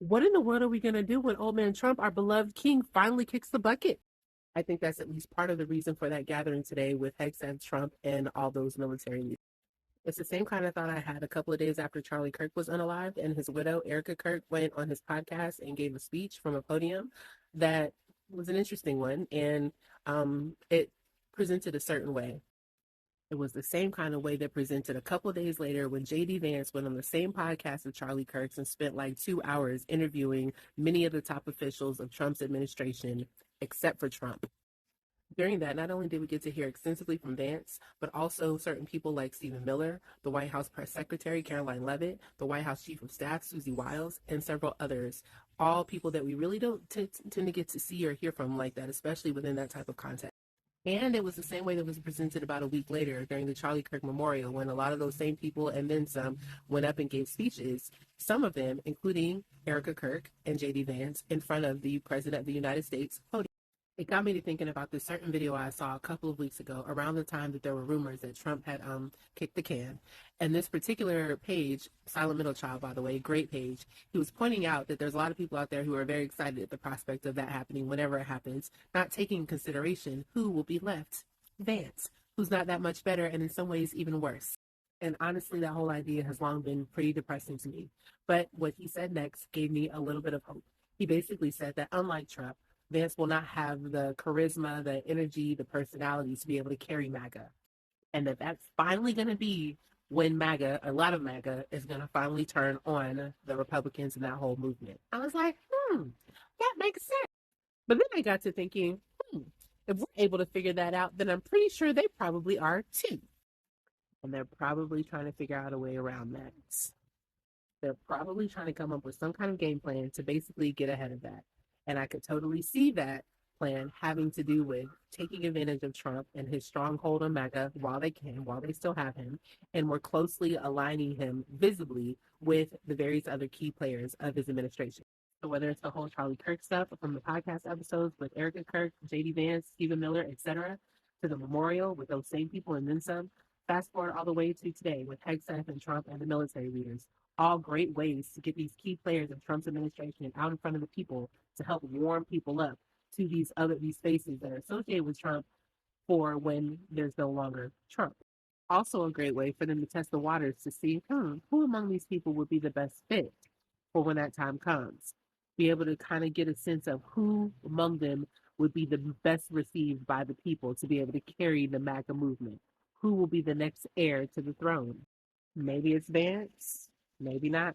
What in the world are we going to do when old man Trump, our beloved king, finally kicks the bucket? I think that's at least part of the reason for that gathering today with Hegseth, Trump, and all those military leaders. It's the same kind of thought I had a couple of days after Charlie Kirk was unalived and his widow, Erika Kirk, went on his podcast and gave a speech from a podium that was an interesting one. And it presented a certain way. It was the same kind of way that presented a couple of days later when J.D. Vance went on the same podcast with Charlie Kirk and spent like 2 hours interviewing many of the top officials of Trump's administration, except for Trump. During that, not only did we get to hear extensively from Vance, but also certain people like Stephen Miller, the White House press secretary Caroline Leavitt, the White House chief of staff Susie Wiles, and several others. All people that we really don't tend to get to see or hear from like that, especially within that type of context. And it was the same way that was presented about a week later during the Charlie Kirk Memorial, when a lot of those same people and then some went up and gave speeches, some of them, including Erika Kirk and J.D. Vance, in front of the President of the United States podium. It got me to thinking about this certain video I saw a couple of weeks ago around the time that there were rumors that Trump had kicked the can. And this particular page, Silent Middle Child, by the way, great page, he was pointing out that there's a lot of people out there who are very excited at the prospect of that happening whenever it happens, not taking in consideration who will be left. Vance, who's not that much better and in some ways even worse. And honestly, that whole idea has long been pretty depressing to me. But what he said next gave me a little bit of hope. He basically said that unlike Trump, Vance will not have the charisma, the energy, the personality to be able to carry MAGA. And that's finally going to be when MAGA, a lot of MAGA, is going to finally turn on the Republicans and that whole movement. I was like, that makes sense. But then I got to thinking, if we're able to figure that out, then I'm pretty sure they probably are too. And they're probably trying to figure out a way around that. They're probably trying to come up with some kind of game plan to basically get ahead of that. And I could totally see that plan having to do with taking advantage of Trump and his stronghold on MAGA while they can, while they still have him, and more closely aligning him visibly with the various other key players of his administration. So whether it's the whole Charlie Kirk stuff from the podcast episodes with Erika Kirk, J.D. Vance, Stephen Miller, etc., to the memorial with those same people and then some, fast forward all the way to today with Hegseth and Trump and the military leaders, all great ways to get these key players of Trump's administration out in front of the people to help warm people up to these faces that are associated with Trump for when there's no longer Trump. Also a great way for them to test the waters to see who among these people would be the best fit for when that time comes. Be able to kind of get a sense of who among them would be the best received by the people to be able to carry the MAGA movement. Who will be the next heir to the throne? Maybe it's Vance, maybe not.